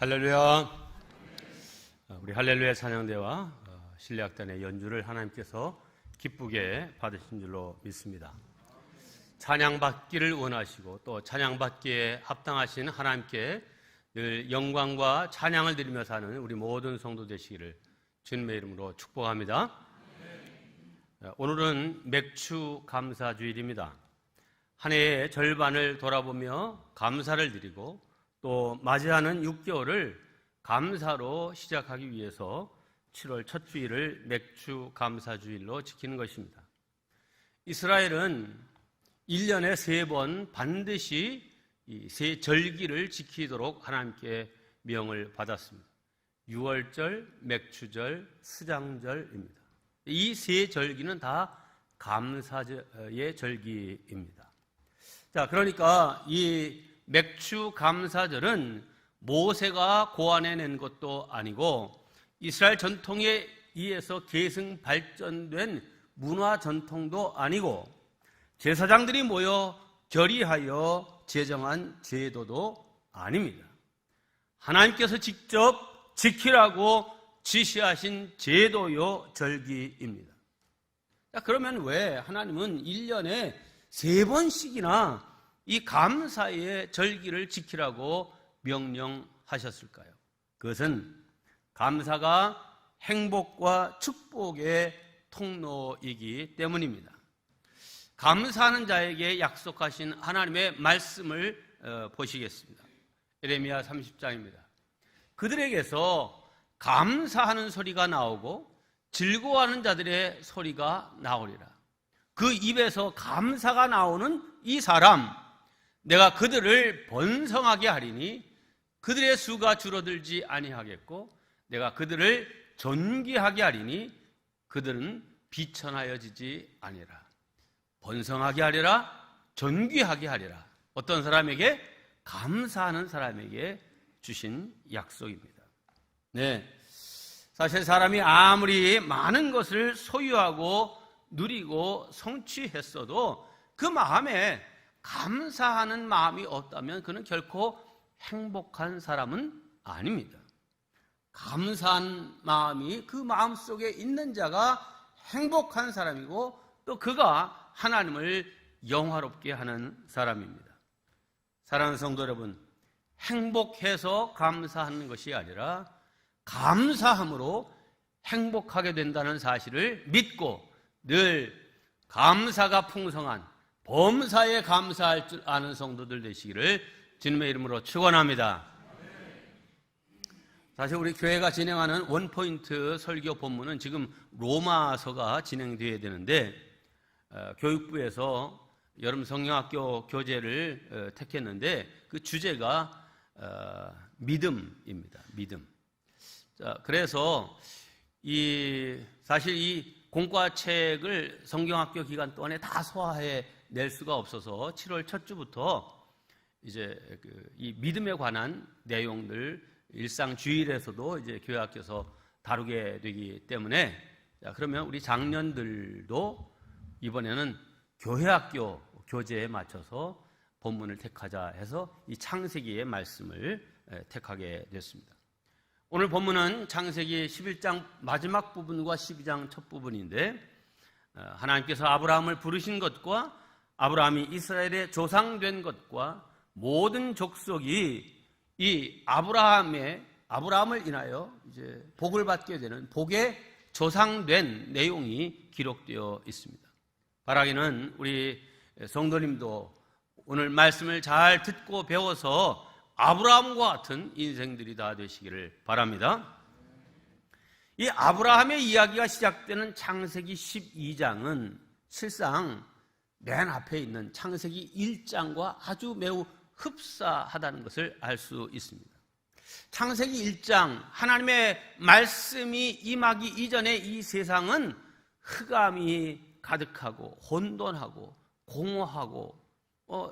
할렐루야. 우리 할렐루야 찬양대와 신뢰악단의 연주를 하나님께서 기쁘게 받으신 줄로 믿습니다. 찬양받기를 원하시고 또 찬양받기에 합당하신 하나님께 늘 영광과 찬양을 드리며 사는 우리 모든 성도 되시기를 주님의 이름으로 축복합니다. 오늘은 맥주 감사주일입니다. 한 해의 절반을 돌아보며 감사를 드리고 또 맞이하는 6개월을 감사로 시작하기 위해서 7월 첫 주일을 맥주 감사주일로 지키는 것입니다. 이스라엘은 1년에 3번 반드시 이 세 절기를 지키도록 하나님께 명을 받았습니다. 유월절, 맥주절, 스장절입니다. 이 세 절기는 다 감사의 절기입니다. 자, 그러니까 이 맥주 감사절은 모세가 고안해낸 것도 아니고 이스라엘 전통에 의해서 계승 발전된 문화 전통도 아니고 제사장들이 모여 결의하여 제정한 제도도 아닙니다. 하나님께서 직접 지키라고 지시하신 제도요 절기입니다. 자, 그러면 왜 하나님은 1년에 3번씩이나 이 감사의 절기를 지키라고 명령하셨을까요? 그것은 감사가 행복과 축복의 통로이기 때문입니다. 감사하는 자에게 약속하신 하나님의 말씀을 보시겠습니다. 예레미야 30장입니다. 그들에게서 감사하는 소리가 나오고 즐거워하는 자들의 소리가 나오리라. 그 입에서 감사가 나오는 이 사람, 내가 그들을 번성하게 하리니 그들의 수가 줄어들지 아니하겠고 내가 그들을 존귀하게 하리니 그들은 비천하여지지 아니라. 번성하게 하리라, 존귀하게 하리라. 어떤 사람에게? 감사하는 사람에게 주신 약속입니다. 네, 사실 사람이 아무리 많은 것을 소유하고 누리고 성취했어도 그 마음에 감사하는 마음이 없다면 그는 결코 행복한 사람은 아닙니다. 감사한 마음이 그 마음 속에 있는 자가 행복한 사람이고 또 그가 하나님을 영화롭게 하는 사람입니다. 사랑하는 성도 여러분, 행복해서 감사하는 것이 아니라 감사함으로 행복하게 된다는 사실을 믿고 늘 감사가 풍성한 범사에 감사할 줄 아는 성도들 되시기를 주님의 이름으로 축원합니다. 사실 우리 교회가 진행하는 원포인트 설교 본문은 지금 로마서가 진행되어야 되는데 교육부에서 여름 성경학교 교재를 택했는데 그 주제가 믿음입니다. 믿음. 자, 그래서 사실 이 공과책을 성경학교 기간 동안에 다 소화해 낼 수가 없어서 7월 첫 주부터 이제 이 믿음에 관한 내용들 일상 주일에서도 이제 교회학교에서 다루게 되기 때문에 자, 그러면 우리 장년들도 이번에는 교회학교 교재에 맞춰서 본문을 택하자 해서 이 창세기의 말씀을 택하게 됐습니다. 오늘 본문은 창세기 11장 마지막 부분과 12장 첫 부분인데 하나님께서 아브라함을 부르신 것과 아브라함이 이스라엘의 조상된 것과 모든 족속이 이 아브라함을 인하여 이제 복을 받게 되는 복의 조상된 내용이 기록되어 있습니다. 바라기는 우리 성도님도 오늘 말씀을 잘 듣고 배워서 아브라함과 같은 인생들이 다 되시기를 바랍니다. 이 아브라함의 이야기가 시작되는 창세기 12장은 실상 맨 앞에 있는 창세기 1장과 아주 매우 흡사하다는 것을 알 수 있습니다. 창세기 1장, 하나님의 말씀이 임하기 이전에 이 세상은 흑암이 가득하고 혼돈하고 공허하고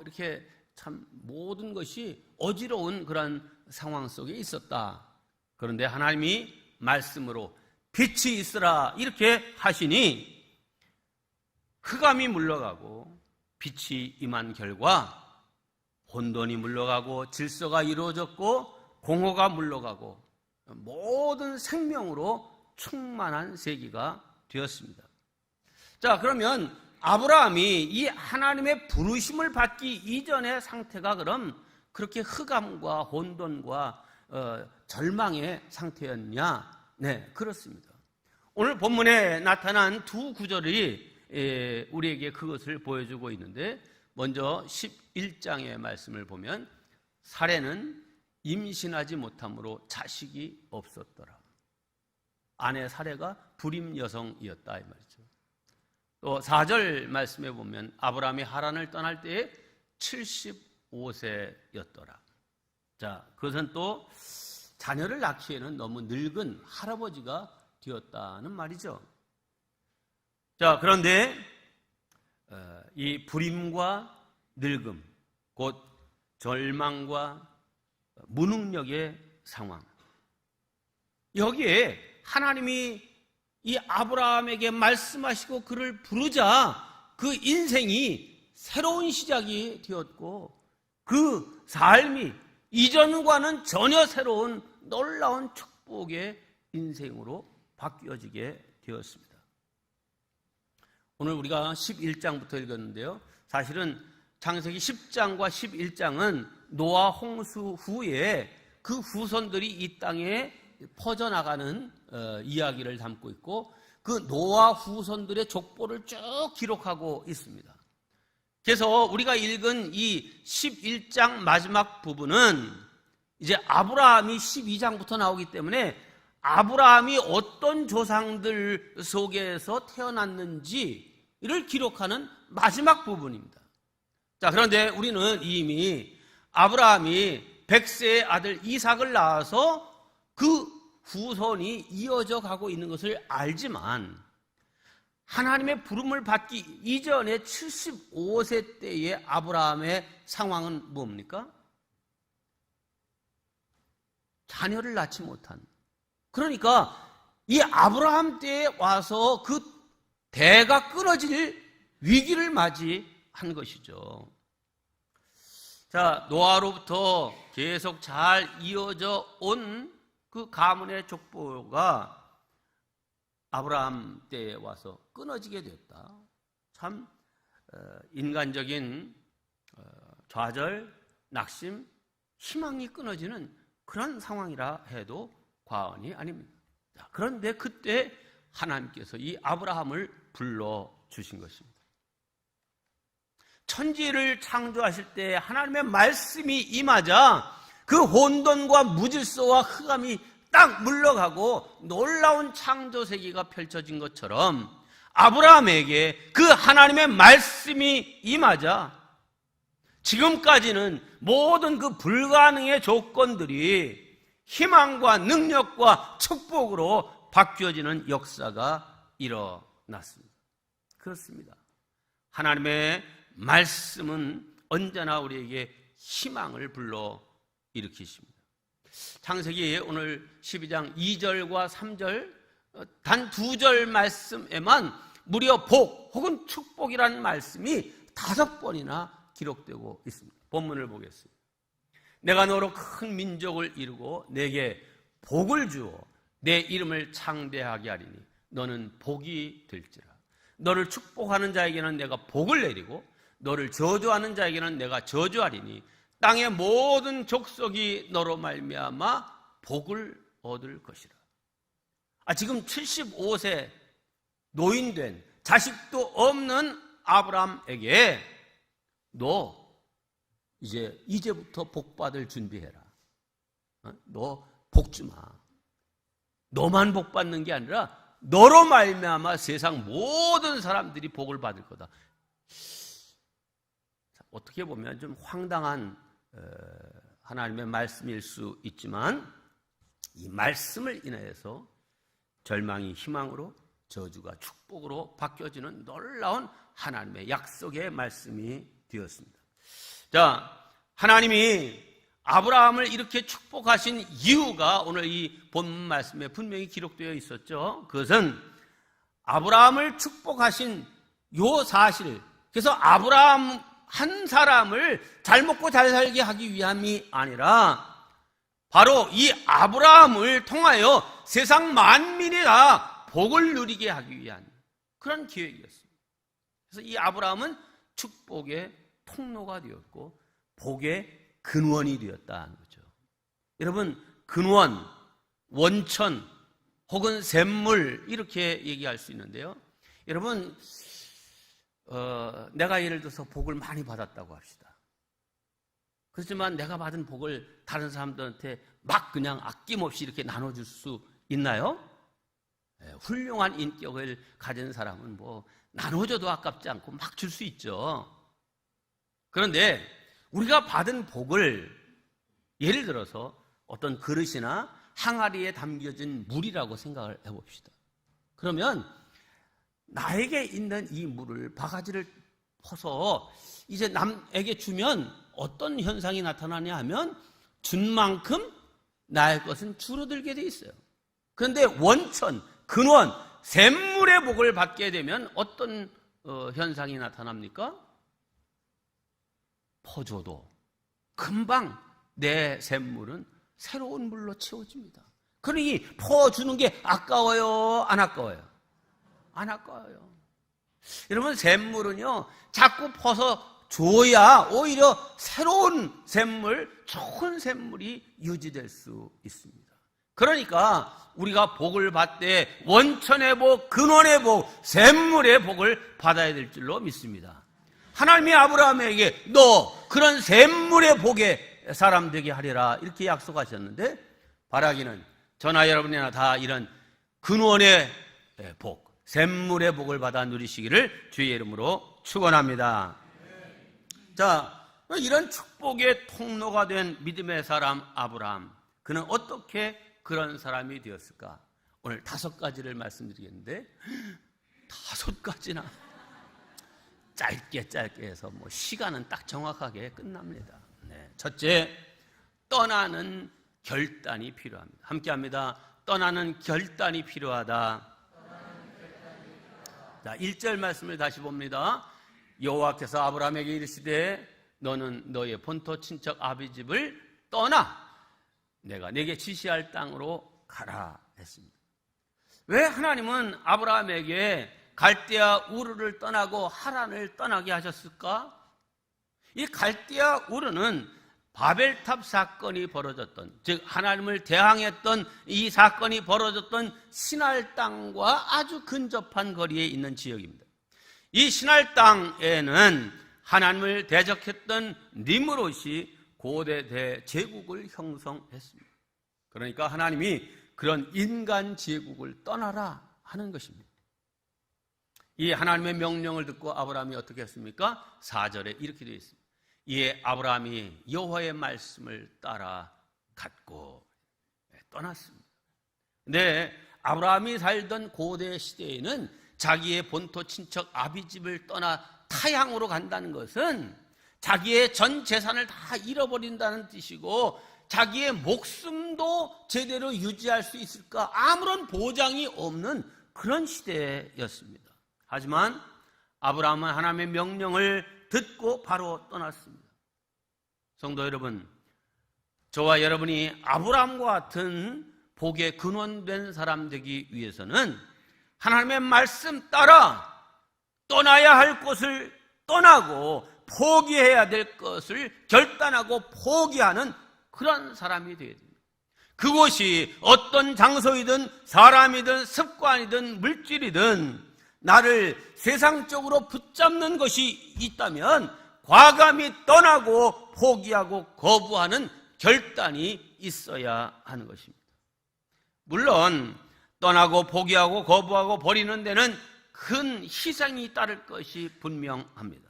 이렇게 참 모든 것이 어지러운 그런 상황 속에 있었다. 그런데 하나님이 말씀으로 빛이 있으라 이렇게 하시니 흑암이 물러가고 빛이 임한 결과 혼돈이 물러가고 질서가 이루어졌고 공허가 물러가고 모든 생명으로 충만한 세기가 되었습니다. 자, 그러면 아브라함이 이 하나님의 부르심을 받기 이전의 상태가 그럼 그렇게 흑암과 혼돈과 절망의 상태였냐? 네, 그렇습니다. 오늘 본문에 나타난 두 구절이 우리에게 그것을 보여주고 있는데, 먼저 11장의 말씀을 보면 사레는 임신하지 못함으로 자식이 없었더라. 아내 사레가 불임 여성이었다 이 말이죠. 또 4절 말씀에 보면 아브라함이 하란을 떠날 때에 75세였더라. 자, 그것은 또 자녀를 낳기에는 너무 늙은 할아버지가 되었다는 말이죠. 자, 그런데 이 불임과 늙음, 곧 절망과 무능력의 상황, 여기에 하나님이 이 아브라함에게 말씀하시고 그를 부르자 그 인생이 새로운 시작이 되었고, 그 삶이 이전과는 전혀 새로운 놀라운 축복의 인생으로 바뀌어지게 되었습니다. 오늘 우리가 11장부터 읽었는데요, 사실은 창세기 10장과 11장은 노아 홍수 후에 그 후손들이 이 땅에 퍼져나가는 이야기를 담고 있고, 그 노아 후손들의 족보를 쭉 기록하고 있습니다. 그래서 우리가 읽은 이 11장 마지막 부분은 이제 아브라함이 12장부터 나오기 때문에 아브라함이 어떤 조상들 속에서 태어났는지를 기록하는 마지막 부분입니다. 자, 그런데 우리는 이미 아브라함이 백세의 아들 이삭을 낳아서 그 후손이 이어져 가고 있는 것을 알지만, 하나님의 부름을 받기 이전에 75세 때의 아브라함의 상황은 뭡니까? 자녀를 낳지 못한, 그러니까 이 아브라함 때에 와서 그 대가 끊어질 위기를 맞이한 것이죠. 자, 노아로부터 계속 잘 이어져 온 그 가문의 족보가 아브라함 때에 와서 끊어지게 됐다. 참 인간적인 좌절, 낙심, 희망이 끊어지는 그런 상황이라 해도 과언이 아닙니다. 자, 그런데 그때 하나님께서 이 아브라함을 불러주신 것입니다. 천지를 창조하실 때 하나님의 말씀이 임하자 그 혼돈과 무질서와 흑암이 딱 물러가고 놀라운 창조 세계가 펼쳐진 것처럼, 아브라함에게 그 하나님의 말씀이 임하자 지금까지는 모든 그 불가능의 조건들이 희망과 능력과 축복으로 바뀌어지는 역사가 일어났습니다. 그렇습니다. 하나님의 말씀은 언제나 우리에게 희망을 불러 일으키십니다. 창세기 오늘 12장 2절과 3절 단 2절 말씀에만 무려 복 혹은 축복이라는 말씀이 5번이나 기록되고 있습니다. 본문을 보겠습니다. 내가 너로 큰 민족을 이루고 내게 복을 주어 내 이름을 창대하게 하리니 너는 복이 될지라. 너를 축복하는 자에게는 내가 복을 내리고 너를 저주하는 자에게는 내가 저주하리니 땅의 모든 족속이 너로 말미암아 복을 얻을 것이라. 지금 75세 노인된 자식도 없는 아브라함에게 너 이제부터 복 받을 준비해라. 너 복 주마. 너만 복 받는 게 아니라 너로 말미암아 세상 모든 사람들이 복을 받을 거다. 어떻게 보면 좀 황당한 하나님의 말씀일 수 있지만, 이 말씀을 인하여서 절망이 희망으로, 저주가 축복으로 바뀌어지는 놀라운 하나님의 약속의 말씀이 되었습니다. 자, 하나님이 아브라함을 이렇게 축복하신 이유가 오늘 이 본문 말씀에 분명히 기록되어 있었죠. 그것은 아브라함을 축복하신 요 사실, 그래서 아브라함 한 사람을 잘 먹고 잘 살게 하기 위함이 아니라 바로 이 아브라함을 통하여 세상 만민이 다 복을 누리게 하기 위한 그런 계획이었습니다. 그래서 이 아브라함은 축복의 통로가 되었고 복의 근원이 되었다는 거죠. 여러분, 근원, 원천 혹은 샘물 이렇게 얘기할 수 있는데요. 여러분, 내가 예를 들어서 복을 많이 받았다고 합시다. 그렇지만 내가 받은 복을 다른 사람들한테 막 그냥 아낌없이 이렇게 나눠줄 수 있나요? 훌륭한 인격을 가진 사람은 뭐 나눠줘도 아깝지 않고 막 줄 수 있죠. 그런데 우리가 받은 복을 예를 들어서 어떤 그릇이나 항아리에 담겨진 물이라고 생각을 해봅시다. 그러면 나에게 있는 이 물을 바가지를 퍼서 이제 남에게 주면 어떤 현상이 나타나냐 하면 준 만큼 나의 것은 줄어들게 돼 있어요. 그런데 원천, 근원, 샘물의 복을 받게 되면 어떤 현상이 나타납니까? 퍼줘도 금방 내 샘물은 새로운 물로 채워집니다. 그러니 퍼주는 게 아까워요? 안 아까워요? 안 아까워요. 여러분, 샘물은요 자꾸 퍼서 줘야 오히려 새로운 샘물, 좋은 샘물이 유지될 수 있습니다. 그러니까 우리가 복을 받되 원천의 복, 근원의 복, 샘물의 복을 받아야 될 줄로 믿습니다. 하나님이 아브라함에게 너 그런 샘물의 복의 사람 되게 하리라 이렇게 약속하셨는데, 바라기는 저나 여러분이나 다 이런 근원의 복, 샘물의 복을 받아 누리시기를 주의 이름으로 축원합니다. 자, 이런 축복의 통로가 된 믿음의 사람 아브라함, 그는 어떻게 그런 사람이 되었을까? 오늘 5가지를 말씀드리겠는데 5가지나 짧게 해서 뭐 시간은 딱 정확하게 끝납니다. 네. 첫째, 떠나는 결단이 필요합니다. 함께합니다. 떠나는 결단이 필요하다. 자, 1절 말씀을 다시 봅니다. 여호와께서 아브라함에게 이르시되 너는 너의 본토 친척 아비 집을 떠나 내가 내게 지시할 땅으로 가라 했습니다. 왜 하나님은 아브라함에게 갈대아 우르를 떠나고 하란을 떠나게 하셨을까? 이 갈대아 우르는 바벨탑 사건이 벌어졌던, 즉 하나님을 대항했던 이 사건이 벌어졌던 시날 땅과 아주 근접한 거리에 있는 지역입니다. 이 시날 땅에는 하나님을 대적했던 니므롯이 고대 대제국을 형성했습니다. 그러니까 하나님이 그런 인간 제국을 떠나라 하는 것입니다. 이 하나님의 명령을 듣고 아브라함이 어떻게 했습니까? 4절에 이렇게 되어 있습니다. 이에 아브라함이 여호와의 말씀을 따라 갔고 떠났습니다. 근데 아브라함이 살던 고대 시대에는 자기의 본토 친척 아비집을 떠나 타향으로 간다는 것은 자기의 전 재산을 다 잃어버린다는 뜻이고, 자기의 목숨도 제대로 유지할 수 있을까 아무런 보장이 없는 그런 시대였습니다. 하지만 아브라함은 하나님의 명령을 듣고 바로 떠났습니다. 성도 여러분, 저와 여러분이 아브라함과 같은 복의 근원된 사람 되기 위해서는 하나님의 말씀 따라 떠나야 할 곳을 떠나고 포기해야 될 것을 결단하고 포기하는 그런 사람이 되어야 됩니다. 그곳이 어떤 장소이든 사람이든 습관이든 물질이든 나를 세상적으로 붙잡는 것이 있다면 과감히 떠나고 포기하고 거부하는 결단이 있어야 하는 것입니다. 물론 떠나고 포기하고 거부하고 버리는 데는 큰 희생이 따를 것이 분명합니다.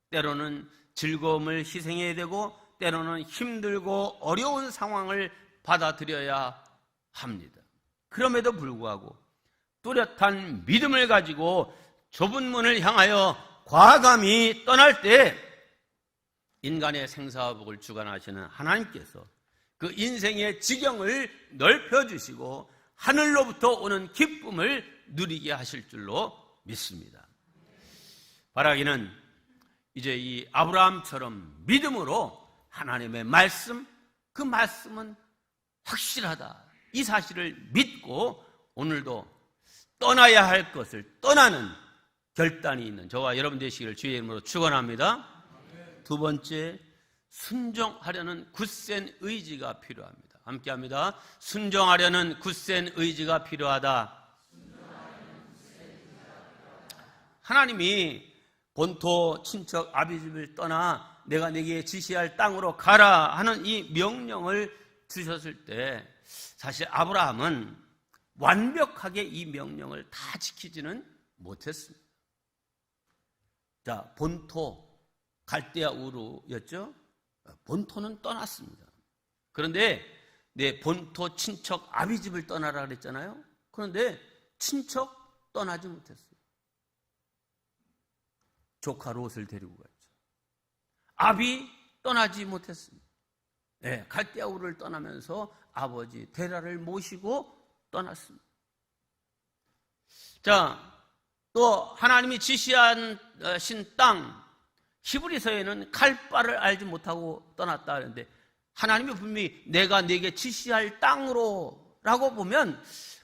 때로는 즐거움을 희생해야 되고 때로는 힘들고 어려운 상황을 받아들여야 합니다. 그럼에도 불구하고 뚜렷한 믿음을 가지고 좁은 문을 향하여 과감히 떠날 때 인간의 생사복을 주관하시는 하나님께서 그 인생의 지경을 넓혀주시고 하늘로부터 오는 기쁨을 누리게 하실 줄로 믿습니다. 바라기는 이제 이 아브라함처럼 믿음으로 하나님의 말씀, 그 말씀은 확실하다. 이 사실을 믿고 오늘도 떠나야 할 것을 떠나는 결단이 있는 저와 여러분 되시기를 주의 이름으로 축원합니다. 두 번째, 순종하려는 굳센 의지가 필요합니다. 함께합니다. 순종하려는 굳센 의지가 필요하다. 하나님이 본토 친척 아비집을 떠나 내가 네게 지시할 땅으로 가라 하는 이 명령을 주셨을 때 사실 아브라함은 완벽하게 이 명령을 다 지키지는 못했습니다. 자, 본토 갈대아 우르였죠. 본토는 떠났습니다. 그런데 본토 친척 아비집을 떠나라 그랬잖아요. 그런데 친척 떠나지 못했어요. 조카 롯을 데리고 갔죠. 아비 떠나지 못했습니다. 갈대아 우르를 떠나면서 아버지 데라를 모시고 떠났습니다. 자, 또 하나님이 지시하신 땅 히브리서에는 갈 바를 알지 못하고 떠났다 하는데 하나님이 분명히 내가 네게 지시할 땅으로 라고 보면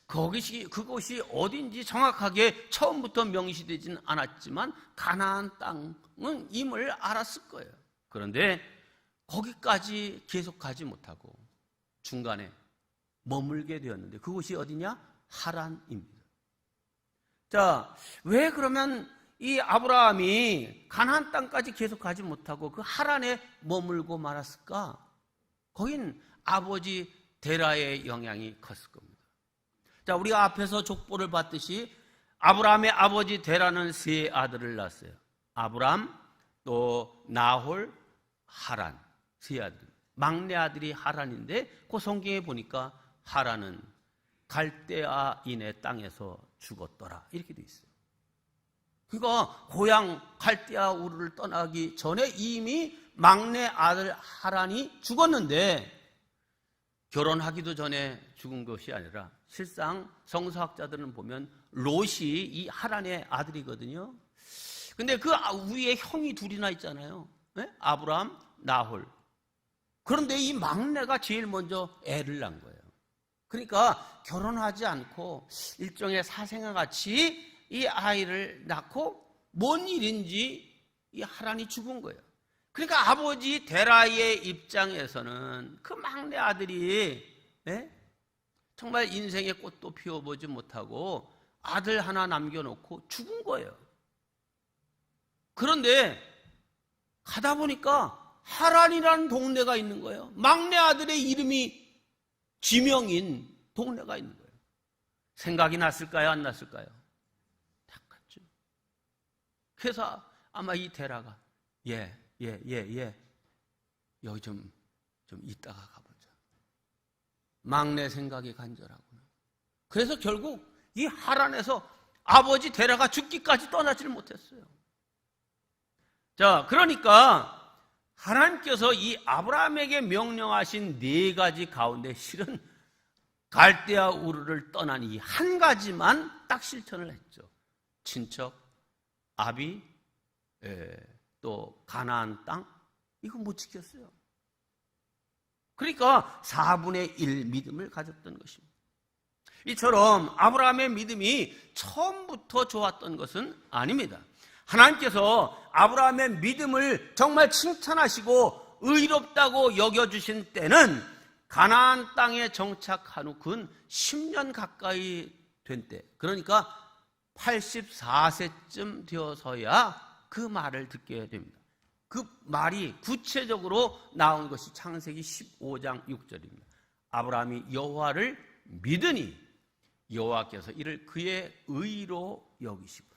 그것이 어딘지 정확하게 처음부터 명시되지는 않았지만 가나안 땅은 임을 알았을 거예요. 그런데 거기까지 계속 가지 못하고 중간에 머물게 되었는데 그곳이 어디냐? 하란입니다. 자, 왜 그러면 이 아브라함이 가나안 땅까지 계속 가지 못하고 그 하란에 머물고 말았을까? 거긴 아버지 데라의 영향이 컸을 겁니다. 자, 우리가 앞에서 족보를 봤듯이 아브라함의 아버지 데라는 세 아들을 낳았어요. 아브람, 또 나홀, 하란, 세 아들. 막내 아들이 하란인데 그 성경에 보니까 하란은 갈대아인의 땅에서 죽었더라 이렇게 돼 있어요. 그러니까 고향 갈대아 우르를 떠나기 전에 이미 막내 아들 하란이 죽었는데 결혼하기도 전에 죽은 것이 아니라 실상 성서학자들은 보면 롯이 이 하란의 아들이거든요. 근데 그 위에 형이 둘이나 있잖아요. 네? 아브람, 나홀. 그런데 이 막내가 제일 먼저 애를 낳은 거예요. 그러니까 결혼하지 않고 일종의 사생아 같이 이 아이를 낳고 뭔 일인지 이 하란이 죽은 거예요. 그러니까 아버지 데라의 입장에서는 그 막내 아들이 정말 인생의 꽃도 피워보지 못하고 아들 하나 남겨놓고 죽은 거예요. 그런데 가다 보니까 하란이라는 동네가 있는 거예요. 막내 아들의 이름이 지명인 동네가 있는 거예요. 생각이 났을까요? 안 났을까요? 딱 갔죠. 그래서 아마 이 데라가 여기 좀 이따가 가보자. 막내 생각이 간절하구나. 그래서 결국 이 하란에서 아버지 데라가 죽기까지 떠나지를 못했어요. 자, 그러니까 하나님께서 이 아브라함에게 명령하신 네 가지 가운데 실은 갈대아 우르를 떠난 이 한 가지만 딱 실천을 했죠. 친척, 아비, 또 가나안 땅, 이거 못 지켰어요. 그러니까 4분의 1 믿음을 가졌던 것입니다. 이처럼 아브라함의 믿음이 처음부터 좋았던 것은 아닙니다. 하나님께서 아브라함의 믿음을 정말 칭찬하시고 의롭다고 여겨주신 때는 가나안 땅에 정착한 후 근 10년 가까이 된 때, 그러니까 84세쯤 되어서야 그 말을 듣게 됩니다. 그 말이 구체적으로 나온 것이 창세기 15장 6절입니다. 아브라함이 여호와를 믿으니 여호와께서 이를 그의 의로 여기시고,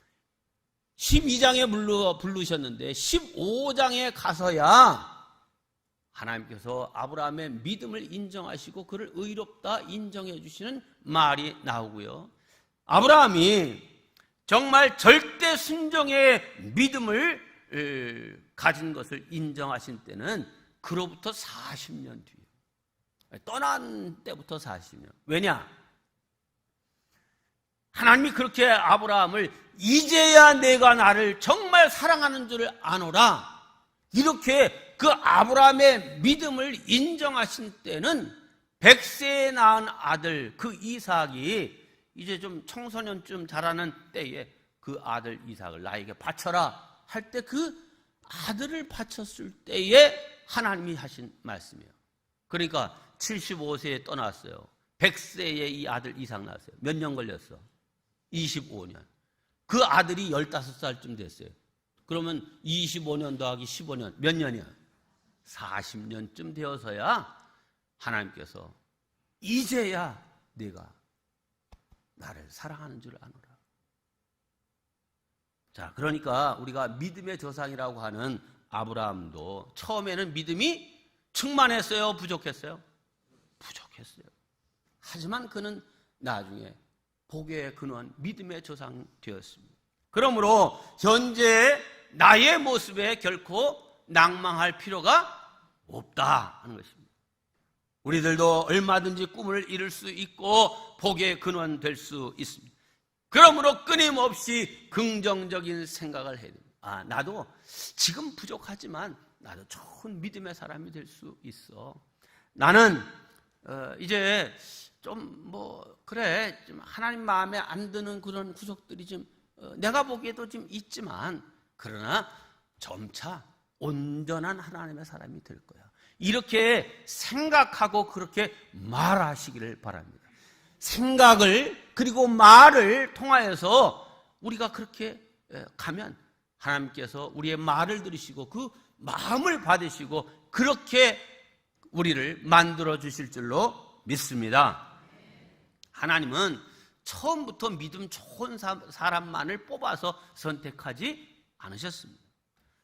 12장에 부르셨는데 15장에 가서야 하나님께서 아브라함의 믿음을 인정하시고 그를 의롭다 인정해 주시는 말이 나오고요. 아브라함이 정말 절대 순종의 믿음을 가진 것을 인정하신 때는 그로부터 40년 뒤에, 떠난 때부터 40년. 왜냐? 하나님이 그렇게 아브라함을 이제야 내가 나를 정말 사랑하는 줄 아노라, 이렇게 그 아브라함의 믿음을 인정하신 때는 100세에 낳은 아들 그 이삭이 이제 좀 청소년쯤 자라는 때에 그 아들 이삭을 나에게 바쳐라 할 때 그 아들을 바쳤을 때에 하나님이 하신 말씀이에요. 그러니까 75세에 떠났어요. 100세에 이 아들 이삭 낳았어요. 몇 년 걸렸어? 25년. 그 아들이 15살쯤 됐어요. 그러면 25년 더하기 15년 몇 년이야? 40년쯤 되어서야 하나님께서 이제야 네가 나를 사랑하는 줄 아노라. 자, 그러니까 우리가 믿음의 조상이라고 하는 아브라함도 처음에는 믿음이 충만했어요? 부족했어요? 부족했어요. 하지만 그는 나중에 복의 근원, 믿음의 조상이 되었습니다. 그러므로 현재 나의 모습에 결코 낭망할 필요가 없다 하는 것입니다. 우리들도 얼마든지 꿈을 이룰 수 있고 복의 근원 될 수 있습니다. 그러므로 끊임없이 긍정적인 생각을 해야 됩니다. 나도 지금 부족하지만 나도 좋은 믿음의 사람이 될 수 있어. 나는 이제 좀 좀 하나님 마음에 안 드는 그런 구석들이 좀 내가 보기에도 좀 있지만 그러나 점차 온전한 하나님의 사람이 될 거야. 이렇게 생각하고 그렇게 말하시기를 바랍니다. 생각을 그리고 말을 통하여서 우리가 그렇게 가면 하나님께서 우리의 말을 들으시고 그 마음을 받으시고 그렇게 우리를 만들어 주실 줄로 믿습니다. 하나님은 처음부터 믿음 좋은 사람만을 뽑아서 선택하지 않으셨습니다.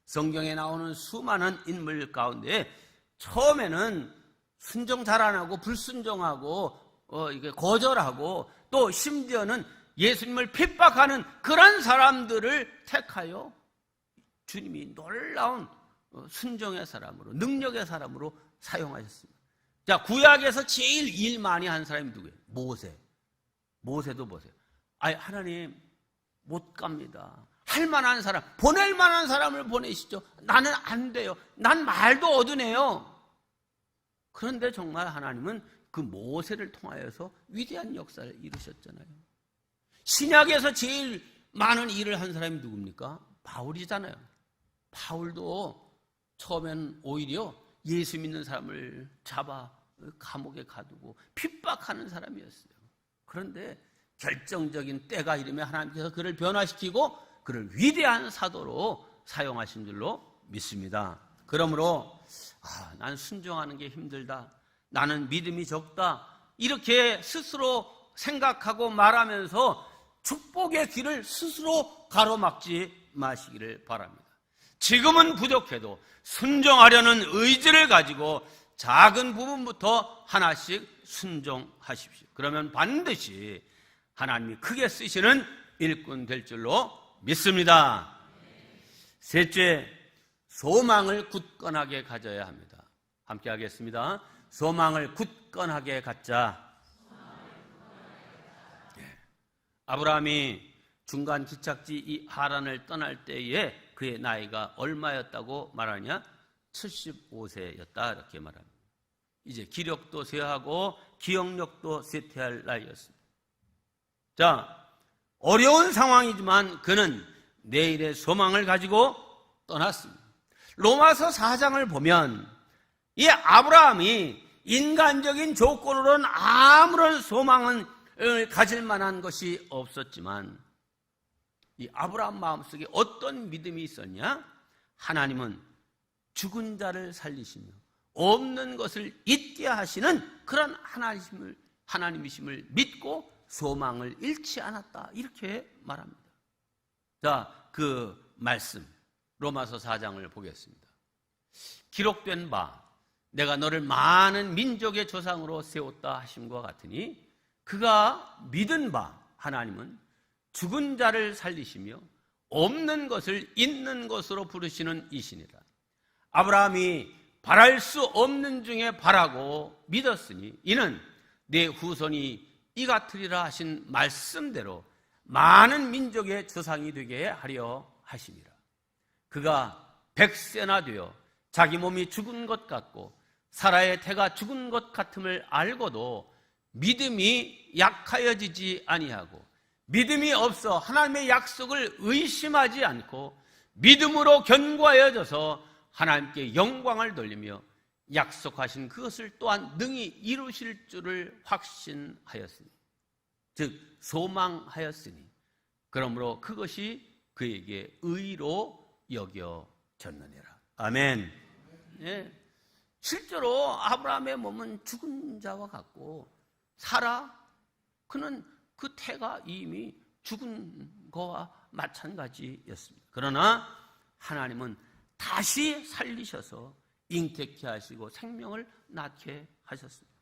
성경에 나오는 수많은 인물 가운데 처음에는 순종 잘 안 하고 불순종하고 이게 거절하고 또 심지어는 예수님을 핍박하는 그런 사람들을 택하여 주님이 놀라운 순종의 사람으로 능력의 사람으로 사용하셨습니다. 자, 구약에서 제일 일 많이 한 사람이 누구예요? 모세도 보세요. 하나님 못 갑니다. 할 만한 사람, 보낼 만한 사람을 보내시죠. 나는 안 돼요. 난 말도 어두네요. 그런데 정말 하나님은 그 모세를 통하여서 위대한 역사를 이루셨잖아요. 신약에서 제일 많은 일을 한 사람이 누굽니까? 바울이잖아요. 바울도 처음엔 오히려 예수 믿는 사람을 잡아 감옥에 가두고 핍박하는 사람이었어요. 그런데 결정적인 때가 이르면 하나님께서 그를 변화시키고 그를 위대한 사도로 사용하신 줄로 믿습니다. 그러므로 난 순종하는 게 힘들다. 나는 믿음이 적다. 이렇게 스스로 생각하고 말하면서 축복의 길을 스스로 가로막지 마시기를 바랍니다. 지금은 부족해도 순종하려는 의지를 가지고 작은 부분부터 하나씩 순종하십시오. 그러면 반드시 하나님이 크게 쓰시는 일꾼 될 줄로 믿습니다. 셋째, 소망을 굳건하게 가져야 합니다. 함께 하겠습니다. 소망을 굳건하게 갖자. 아브라함이 중간 기착지 이 하란을 떠날 때에 그의 나이가 얼마였다고 말하냐? 75세였다 이렇게 말합니다. 이제 기력도 쇠하고 기억력도 쇠퇴할 나이였습니다. 자, 어려운 상황이지만 그는 내일의 소망을 가지고 떠났습니다. 로마서 4장을 보면 이 아브라함이 인간적인 조건으로는 아무런 소망을 가질 만한 것이 없었지만 이 아브라함 마음속에 어떤 믿음이 있었냐? 하나님은 죽은 자를 살리시며 없는 것을 있게 하시는 그런 하나님이심을 믿고 소망을 잃지 않았다 이렇게 말합니다. 자, 그 말씀 로마서 4장을 보겠습니다. 기록된 바 내가 너를 많은 민족의 조상으로 세웠다 하심과 같으니 그가 믿은 바 하나님은 죽은 자를 살리시며 없는 것을 있는 것으로 부르시는 이시니라. 아브라함이 바랄 수 없는 중에 바라고 믿었으니 이는 내 후손이 이 같으리라 하신 말씀대로 많은 민족의 조상이 되게 하려 하심이라. 그가 100세나 되어 자기 몸이 죽은 것 같고 사라의 태가 죽은 것 같음을 알고도 믿음이 약하여지지 아니하고 믿음이 없어 하나님의 약속을 의심하지 않고 믿음으로 견고하여져서 하나님께 영광을 돌리며 약속하신 그것을 또한 능히 이루실 줄을 확신하였으니, 즉 소망하였으니, 그러므로 그것이 그에게 의로 여겨졌느니라. 아멘. 예. 실제로 아브라함의 몸은 죽은 자와 같고 사라, 그는 그 태가 이미 죽은 거와 마찬가지였습니다. 그러나 하나님은 다시 살리셔서 잉태케 하시고 생명을 낳게 하셨습니다.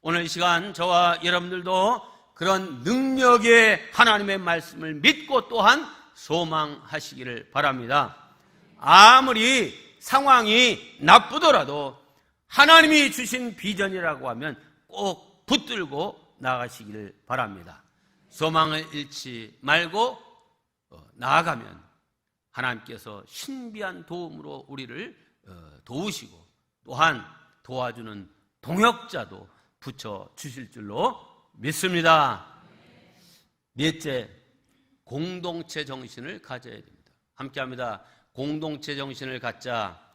오늘 이 시간 저와 여러분들도 그런 능력의 하나님의 말씀을 믿고 또한 소망하시기를 바랍니다. 아무리 상황이 나쁘더라도 하나님이 주신 비전이라고 하면 꼭 붙들고 나가시기를 바랍니다. 소망을 잃지 말고 나아가면 하나님께서 신비한 도움으로 우리를 도우시고 또한 도와주는 동역자도 붙여주실 줄로 믿습니다. 넷째, 공동체 정신을 가져야 됩니다. 함께합니다. 공동체 정신을 갖자.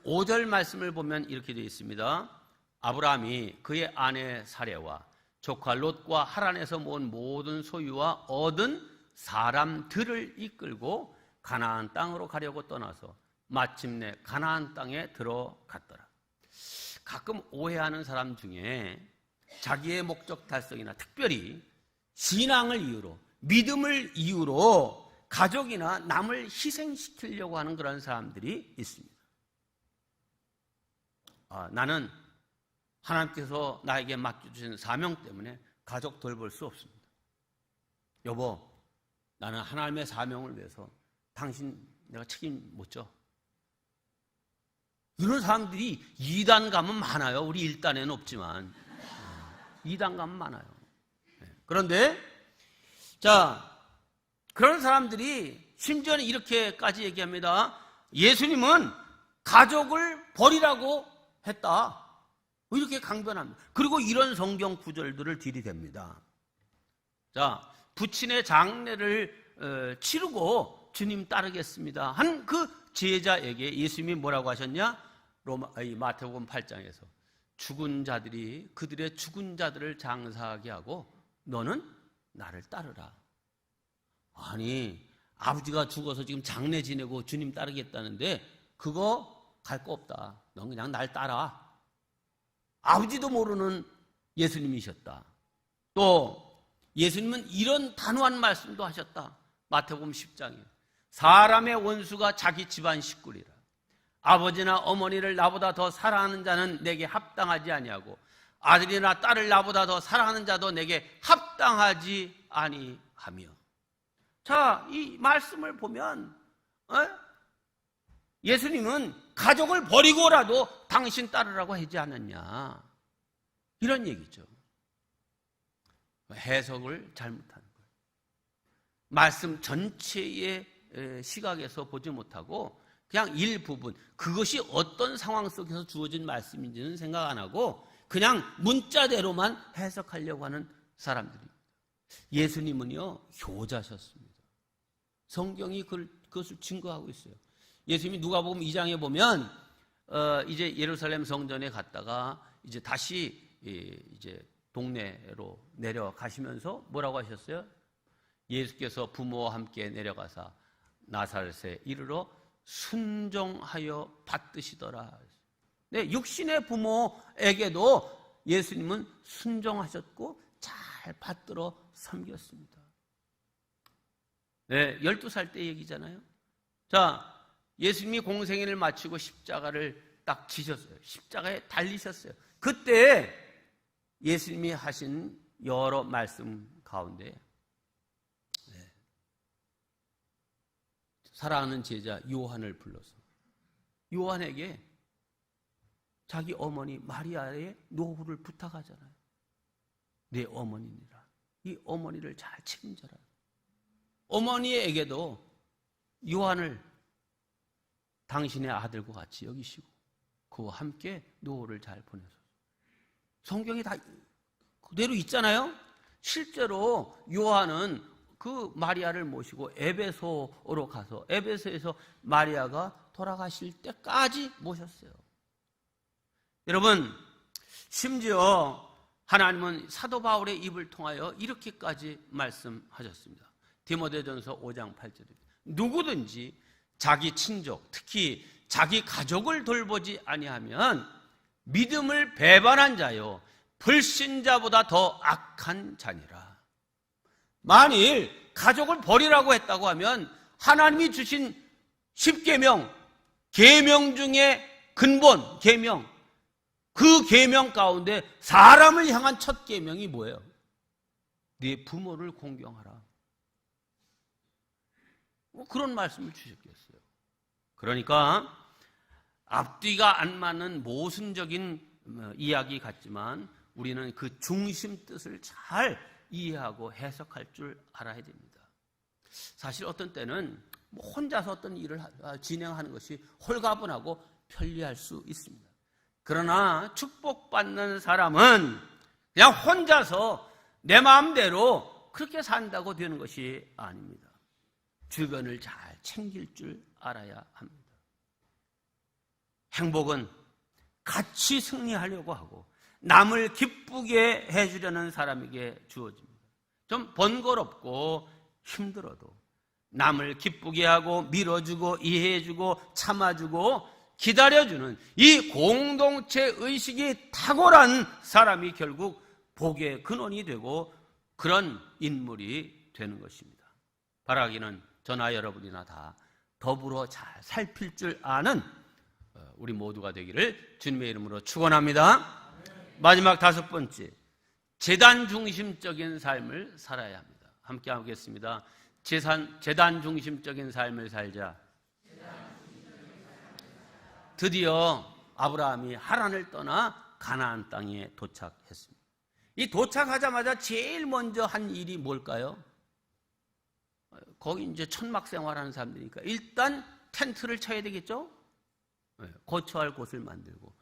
5절 말씀을 보면 이렇게 되어 있습니다. 아브라함이 그의 아내 사레와 조카 롯과 하란에서 모은 모든 소유와 얻은 사람들을 이끌고 가나안 땅으로 가려고 떠나서 마침내 가나안 땅에 들어갔더라. 가끔 오해하는 사람 중에 자기의 목적 달성이나 특별히 신앙을 이유로, 믿음을 이유로 가족이나 남을 희생시키려고 하는 그런 사람들이 있습니다. 나는 하나님께서 나에게 맡겨주신 사명 때문에 가족 돌볼 수 없습니다. 여보, 나는 하나님의 사명을 위해서 당신 내가 책임 못 져. 이런 사람들이 2단 가면 많아요. 우리 1단에는 없지만 2단 가면 많아요. 그런데 그런 사람들이 심지어는 이렇게까지 얘기합니다. 예수님은 가족을 버리라고 했다. 이렇게 강변합니다. 그리고 이런 성경 구절들을 들이댑니다. 부친의 장례를 치르고 주님 따르겠습니다 한 그 제자에게 예수님이 뭐라고 하셨냐? 마태복음 8장에서 죽은 자들이 그들의 죽은 자들을 장사하게 하고 너는 나를 따르라. 아니, 아버지가 죽어서 지금 장례 지내고 주님 따르겠다는데 그거 갈 거 없다. 넌 그냥 날 따라. 아버지도 모르는 예수님이셨다. 또 예수님은 이런 단호한 말씀도 하셨다. 마태복음 10장에 사람의 원수가 자기 집안 식구리라. 아버지나 어머니를 나보다 더 사랑하는 자는 내게 합당하지 아니하고 아들이나 딸을 나보다 더 사랑하는 자도 내게 합당하지 아니하며. 이 말씀을 보면 예수님은 가족을 버리고라도 당신 따르라고 하지 않았냐, 이런 얘기죠. 해석을 잘못하는 거예요. 말씀 전체의 시각에서 보지 못하고 그냥 일부분, 그것이 어떤 상황 속에서 주어진 말씀인지는 생각 안 하고 그냥 문자대로만 해석하려고 하는 사람들입니다. 예수님은요, 효자셨습니다. 성경이 그것을 증거하고 있어요. 예수님이 누가복음 2장에 보면 이제 예루살렘 성전에 갔다가 이제 다시 이제 동네로 내려가시면서 뭐라고 하셨어요? 예수께서 부모와 함께 내려가사 나사렛에 이르러 순종하여 받드시더라. 네, 육신의 부모에게도 예수님은 순종하셨고 잘 받들어 섬겼습니다. 네, 12살 때 얘기잖아요. 예수님이 공생애를 마치고 십자가를 딱 지셨어요. 십자가에 달리셨어요. 그때 예수님이 하신 여러 말씀 가운데 사랑하는 제자 요한을 불러서 요한에게 자기 어머니 마리아의 노후를 부탁하잖아요. 내 어머니니라. 이 어머니를 잘 책임져라. 어머니에게도 요한을 당신의 아들과 같이 여기시고 그와 함께 노후를 잘 보내소서. 성경이 다 그대로 있잖아요. 실제로 요한은 그 마리아를 모시고 에베소로 가서 에베소에서 마리아가 돌아가실 때까지 모셨어요. 여러분, 심지어 하나님은 사도 바울의 입을 통하여 이렇게까지 말씀하셨습니다. 디모데전서 5장 8절에 누구든지 자기 친족, 특히 자기 가족을 돌보지 아니하면 믿음을 배반한 자요 불신자보다 더 악한 자니라. 만일 가족을 버리라고 했다고 하면 하나님이 주신 10계명, 계명 중에 근본 계명, 그 계명 가운데 사람을 향한 첫 계명이 뭐예요? 네 부모를 공경하라. 그런 말씀을 주셨겠어요. 그러니까 앞뒤가 안 맞는 모순적인 이야기 같지만 우리는 그 중심 뜻을 잘 이해하고 해석할 줄 알아야 됩니다. 사실 어떤 때는 혼자서 어떤 일을 진행하는 것이 홀가분하고 편리할 수 있습니다. 그러나 축복받는 사람은 그냥 혼자서 내 마음대로 그렇게 산다고 되는 것이 아닙니다. 주변을 잘 챙길 줄 알아야 합니다. 행복은 같이 승리하려고 하고 남을 기쁘게 해주려는 사람에게 주어집니다. 좀 번거롭고 힘들어도 남을 기쁘게 하고 밀어주고 이해해주고 참아주고 기다려주는 이 공동체 의식이 탁월한 사람이 결국 복의 근원이 되고 그런 인물이 되는 것입니다. 바라기는 저나 여러분이나 다 더불어 잘 살필 줄 아는 우리 모두가 되기를 주님의 이름으로 축원합니다. 마지막 5번째, 재단 중심적인 삶을 살아야 합니다. 함께 하겠습니다. 재단 중심적인 삶을 살자. 드디어 아브라함이 하란을 떠나 가나안 땅에 도착했습니다. 이 도착하자마자 제일 먼저 한 일이 뭘까요? 거기 이제 천막 생활하는 사람들이니까 일단 텐트를 쳐야 되겠죠? 거처할 곳을 만들고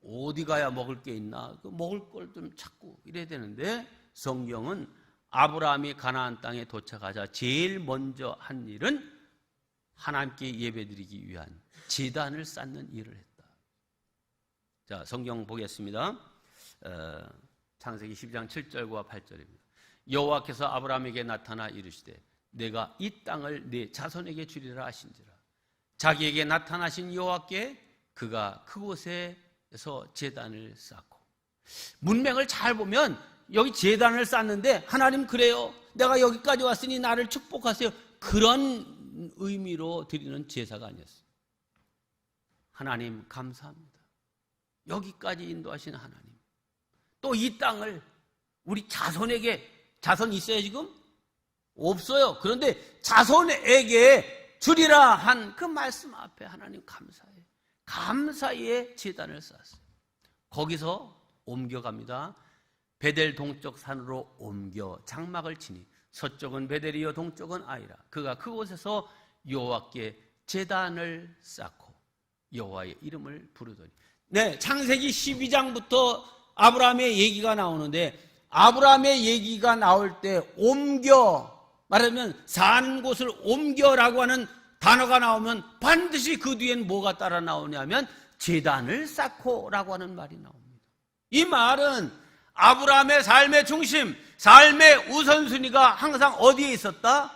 어디 가야 먹을 게 있나? 그 먹을 걸 좀 찾고 이래야 되는데 성경은 아브라함이 가나안 땅에 도착하자 제일 먼저 한 일은 하나님께 예배드리기 위한 제단을 쌓는 일을 했다. 자, 성경 보겠습니다. 창세기 12장 7절과 8절입니다. 여호와께서 아브라함에게 나타나 이르시되 내가 이 땅을 네 자손에게 주리라 하신지라. 자기에게 나타나신 여호와께 그가 그곳에서 제단을 쌓고, 문맥을 잘 보면 여기 제단을 쌓는데 하나님 그래요, 내가 여기까지 왔으니 나를 축복하세요, 그런 의미로 드리는 제사가 아니었어요. 하나님 감사합니다, 여기까지 인도하신 하나님, 또 이 땅을 우리 자손에게, 자손 있어요 지금? 없어요. 그런데 자손에게 주리라 한 그 말씀 앞에 하나님 감사해, 감사의 제단을 쌓았어요. 거기서 옮겨갑니다. 베델 동쪽 산으로 옮겨 장막을 치니 서쪽은 베델이요 동쪽은 아이라. 그가 그곳에서 여호와께 제단을 쌓고 여호와의 이름을 부르더니. 네, 창세기 12장부터 아브라함의 얘기가 나오는데 아브라함의 얘기가 나올 때 옮겨, 말하면 사는 곳을 옮겨라고 하는 단어가 나오면 반드시 그 뒤엔 뭐가 따라 나오냐면 제단을 쌓고라고 하는 말이 나옵니다. 이 말은 아브라함의 삶의 중심, 삶의 우선순위가 항상 어디에 있었다?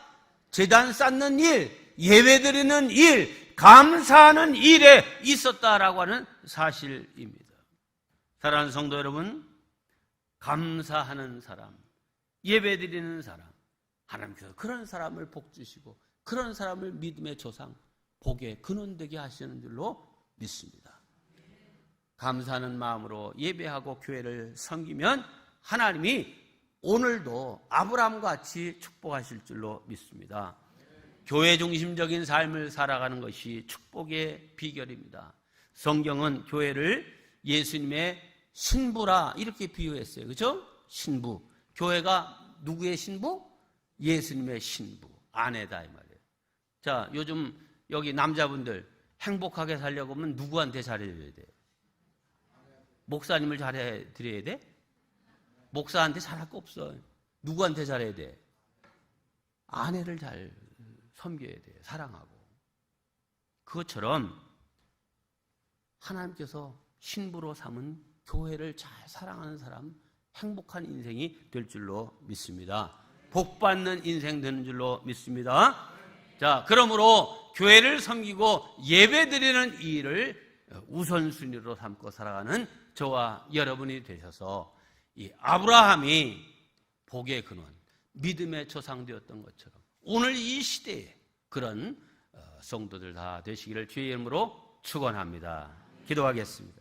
제단 쌓는 일, 예배드리는 일, 감사하는 일에 있었다라고 하는 사실입니다. 사랑하는 성도 여러분, 감사하는 사람, 예배드리는 사람, 하나님께서 그런 사람을 복 주시고 그런 사람을 믿음의 조상, 복의 근원되게 하시는 줄로 믿습니다. 감사하는 마음으로 예배하고 교회를 섬기면 하나님이 오늘도 아브라함과 같이 축복하실 줄로 믿습니다. 교회 중심적인 삶을 살아가는 것이 축복의 비결입니다. 성경은 교회를 예수님의 신부라 이렇게 비유했어요. 그렇죠? 신부. 교회가 누구의 신부? 예수님의 신부, 아내다 이 말이에요. 자, 요즘 여기 남자분들 행복하게 살려고 하면 누구한테 잘해줘야 돼? 목사님을 잘해드려야 돼? 목사한테 잘할 거 없어. 누구한테 잘해야 돼? 아내를 잘 섬겨야 돼. 사랑하고. 그것처럼 하나님께서 신부로 삼은 교회를 잘 사랑하는 사람, 행복한 인생이 될 줄로 믿습니다. 복받는 인생 되는 줄로 믿습니다. 자, 그러므로 교회를 섬기고 예배드리는 이 일을 우선순위로 삼고 살아가는 저와 여러분이 되셔서 이 아브라함이 복의 근원, 믿음의 조상되었던 것처럼 오늘 이 시대에 그런 성도들 다 되시기를 주의 이름으로 축원합니다. 기도하겠습니다.